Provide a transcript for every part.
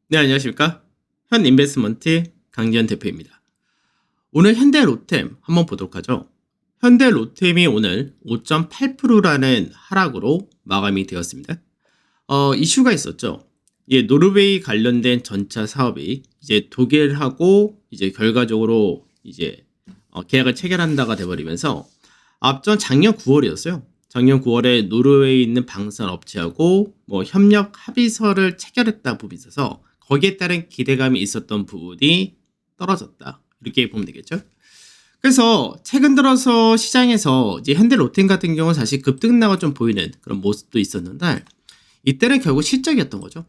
네, 안녕하십니까? 현인베스트먼트 강지현 대표입니다. 오늘 현대로템 한번 보도록 하죠. 현대로템이 오늘 5.8%라는 하락으로 마감이 되었습니다. 이슈가 있었죠. 노르웨이 관련된 전차 사업이 이제 독일하고 이제 결과적으로 이제 계약을 체결한다가 돼버리면서 앞전 작년 9월이었어요. 작년 9월에 노르웨이에 있는 방산 업체하고 뭐 협력 합의서를 체결했다 부분이 있어서 거기에 따른 기대감이 있었던 부분이 떨어졌다. 이렇게 보면 되겠죠. 그래서 최근 들어서 시장에서 이제 현대로템 같은 경우는 사실 급등락을 좀 보이는 그런 모습도 있었는데 이때는 결국 실적이었던 거죠.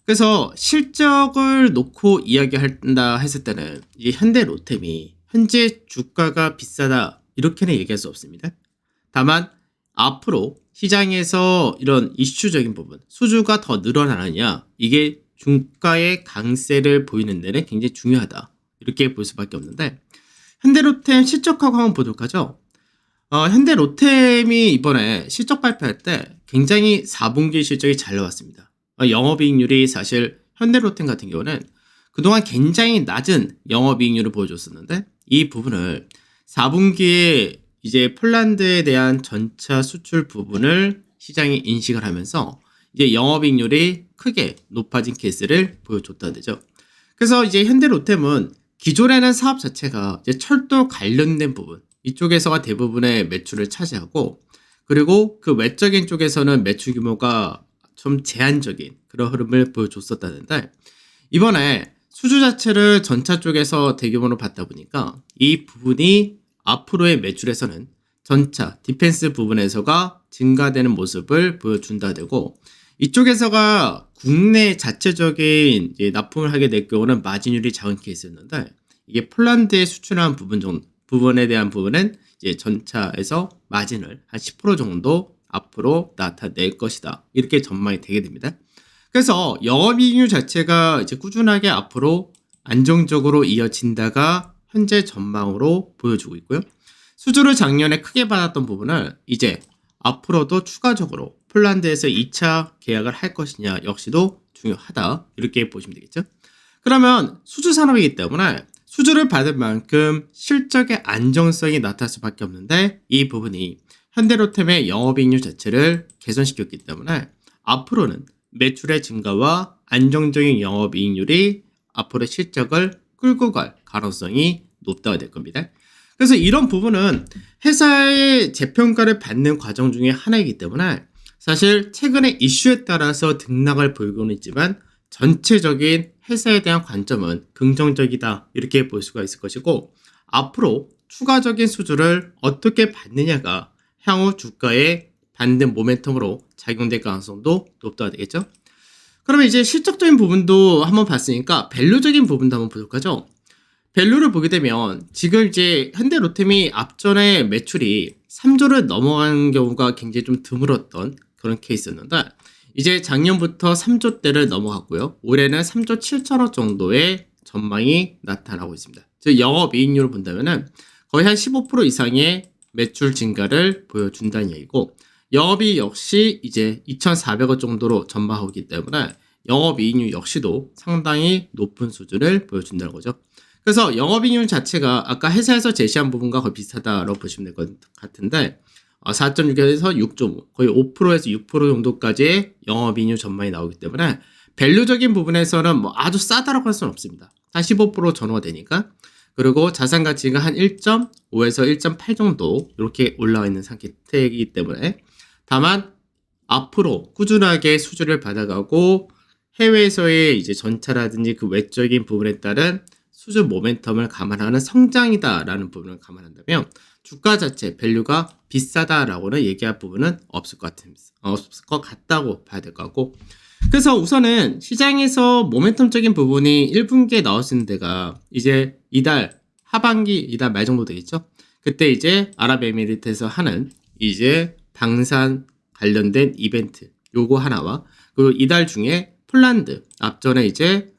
그래서 실적을 놓고 이야기한다 했을 때는 이 현대로템이 현재 주가가 비싸다 이렇게는 얘기할 수 없습니다. 다만 앞으로 시장에서 이런 이슈적인 부분, 수주가 더 늘어나느냐 이게 주가의 강세를 보이는 데는 굉장히 중요하다. 이렇게 볼 수밖에 없는데 현대로템 실적하고 한번 보도록 하죠. 현대로템이 이번에 실적 발표할 때 굉장히 4분기 실적이 잘 나왔습니다. 영업이익률이 사실 현대로템 같은 경우는 그동안 굉장히 낮은 영업이익률을 보여줬었는데 이 부분을 4분기에 이제 폴란드에 대한 전차 수출 부분을 시장이 인식을 하면서 이제 영업이익률이 크게 높아진 케이스를 보여줬다 되죠. 그래서 이제 현대로템은 기존에는 사업 자체가 이제 철도 관련된 부분 이쪽에서가 대부분의 매출을 차지하고 그리고 그 외적인 쪽에서는 매출 규모가 좀 제한적인 그런 흐름을 보여줬었다는데 이번에 수주 자체를 전차 쪽에서 대규모로 받다 보니까 이 부분이 앞으로의 매출에서는 전차, 디펜스 부분에서가 증가되는 모습을 보여준다 되고 이쪽에서가 국내 자체적인 납품을 하게 될 경우는 마진율이 작은 케이스였는데 이게 폴란드에 수출한 부분에 대한 부분은 이제 전차에서 마진을 한 10% 정도 앞으로 나타낼 것이다. 이렇게 전망이 되게 됩니다. 그래서 영업이익률 자체가 이제 꾸준하게 앞으로 안정적으로 이어진다가 현재 전망으로 보여주고 있고요. 수주를 작년에 크게 받았던 부분을 이제 앞으로도 추가적으로 폴란드에서 2차 계약을 할 것이냐 역시도 중요하다. 이렇게 보시면 되겠죠. 그러면 수주 산업이기 때문에 수주를 받을 만큼 실적의 안정성이 나타날 수밖에 없는데 이 부분이 현대로템의 영업이익률 자체를 개선시켰기 때문에 앞으로는 매출의 증가와 안정적인 영업이익률이 앞으로의 실적을 끌고 갈 가능성이 높다가 될 겁니다. 그래서 이런 부분은 회사의 재평가를 받는 과정 중에 하나이기 때문에 사실 최근의 이슈에 따라서 등락을 보이고는 있지만 전체적인 회사에 대한 관점은 긍정적이다 이렇게 볼 수가 있을 것이고 앞으로 추가적인 수주를 어떻게 받느냐가 향후 주가에 받는 모멘텀으로 작용될 가능성도 높다가 되겠죠. 그러면 이제 실적적인 부분도 한번 봤으니까 밸류적인 부분도 한번 보도록 하죠. 밸류를 보게 되면 지금 이제 현대로템이 앞전에 매출이 3조를 넘어간 경우가 굉장히 좀 드물었던 그런 케이스였는데 이제 작년부터 3조대를 넘어갔고요. 올해는 3조 7천억 정도의 전망이 나타나고 있습니다. 즉 영업이익률을 본다면은 거의 한 15% 이상의 매출 증가를 보여준다는 얘기고 영업이익 역시 이제 2,400억 정도로 전망하고 있기 때문에 영업이익률 역시도 상당히 높은 수준을 보여준다는 거죠. 그래서 영업이익률 자체가 아까 회사에서 제시한 부분과 거의 비슷하다고 보시면 될 것 같은데 4.6에서 6.5 거의 5%에서 6% 정도까지의 영업이익률 전망이 나오기 때문에 밸류적인 부분에서는 뭐 아주 싸다라고 할 수는 없습니다. 한 15% 전후가 되니까 그리고 자산 가치가 한 1.5에서 1.8 정도 이렇게 올라와 있는 상태이기 때문에 다만 앞으로 꾸준하게 수주를 받아가고 해외에서의 이제 전차라든지 그 외적인 부분에 따른 수주 모멘텀을 감안하는 성장이다라는 부분을 감안한다면 주가 자체 밸류가 비싸다라고는 얘기할 부분은 없을 것 같다고 봐야 될 것 같고 그래서 우선은 시장에서 모멘텀적인 부분이 1분기에 나올 수 있는 데가 이제 이달 하반기 이달 말 정도 되겠죠. 그때 이제 아랍에미리트에서 하는 이제 방산 관련된 이벤트 요거 하나와 그리고 이달 중에 폴란드 앞전에 이제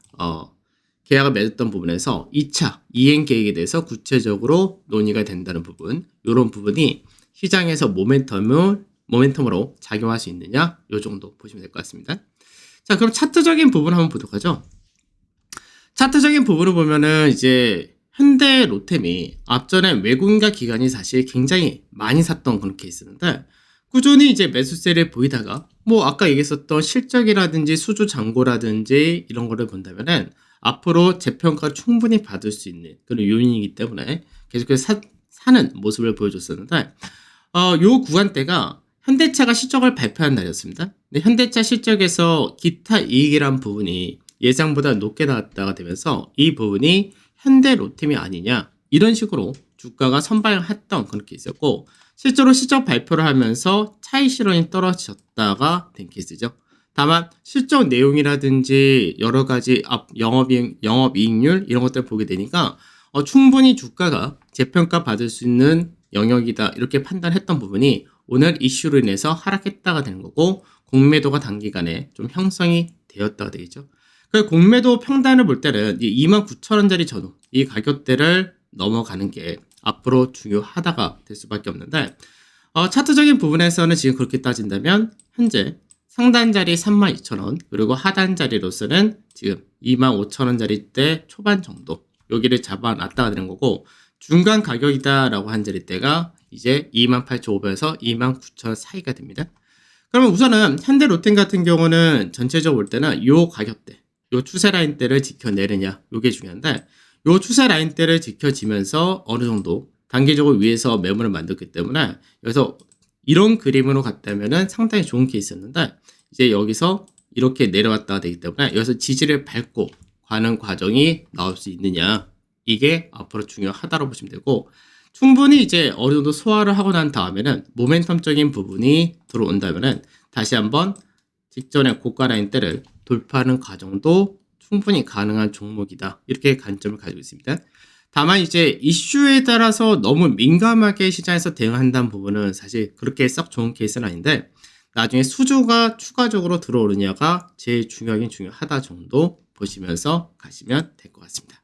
계약을 맺었던 부분에서 2차 이행 계획에 대해서 구체적으로 논의가 된다는 부분 이런 부분이 시장에서 모멘텀으로 작용할 수 있느냐 요 정도 보시면 될 것 같습니다. 자 그럼 차트적인 부분 한번 보도록 하죠. 차트적인 부분을 보면은 이제 현대 로템이 앞전에 외국인과 기관이 사실 굉장히 많이 샀던 그런 케이스인데 꾸준히 이제 매수세를 보이다가 뭐 아까 얘기했었던 실적이라든지 수주 잔고라든지 이런 거를 본다면은 앞으로 재평가를 충분히 받을 수 있는 그런 요인이기 때문에 계속해서 사는 모습을 보여줬었는데 요 구간대가 현대차가 실적을 발표한 날이었습니다. 근데 현대차 실적에서 기타 이익이란 부분이 예상보다 높게 나왔다가 되면서 이 부분이 현대 로템이 아니냐 이런 식으로 주가가 선방했던 그런 케이스였고 실제로 실적 발표를 하면서 차익 실현이 떨어졌다가 된 케이스죠. 다만 실적 내용이라든지 여러 가지 영업이익률 이런 것들을 보게 되니까 충분히 주가가 재평가 받을 수 있는 영역이다 이렇게 판단했던 부분이 오늘 이슈로 인해서 하락했다가 되는 거고 공매도가 단기간에 좀 형성이 되었다가 되겠죠. 그 공매도 평단을 볼 때는 29,000원짜리 전후 이 가격대를 넘어가는 게 앞으로 중요하다가 될 수밖에 없는데 차트적인 부분에서는 지금 그렇게 따진다면 현재 상단 자리 32,000원 그리고 하단 자리로서는 지금 25,000원짜리대 초반 정도 여기를 잡아놨다가 되는 거고 중간 가격이다라고 한 자리대가 이제 28,500에서 29,000원 사이가 됩니다. 그러면 우선은 현대 로템 같은 경우는 전체적으로 볼 때는 요 가격대 요 추세 라인대를 지켜내느냐 요게 중요한데 요 추세 라인대를 지켜지면서 어느 정도 단기적으로 위에서 매물을 만들기 때문에 여기서 이런 그림으로 갔다면은 상당히 좋은 케이스였는데 이제 여기서 이렇게 내려왔다가 되기 때문에 여기서 지지를 밟고 가는 과정이 나올 수 있느냐 이게 앞으로 중요하다고 보시면 되고 충분히 이제 어느 정도 소화를 하고 난 다음에는 모멘텀적인 부분이 들어온다면은 다시 한번 직전의 고가 라인대를 돌파하는 과정도 충분히 가능한 종목이다. 이렇게 관점을 가지고 있습니다. 다만 이제 이슈에 따라서 너무 민감하게 시장에서 대응한다는 부분은 사실 그렇게 썩 좋은 케이스는 아닌데 나중에 수주가 추가적으로 들어오느냐가 제일 중요하긴 중요하다 정도 보시면서 가시면 될 것 같습니다.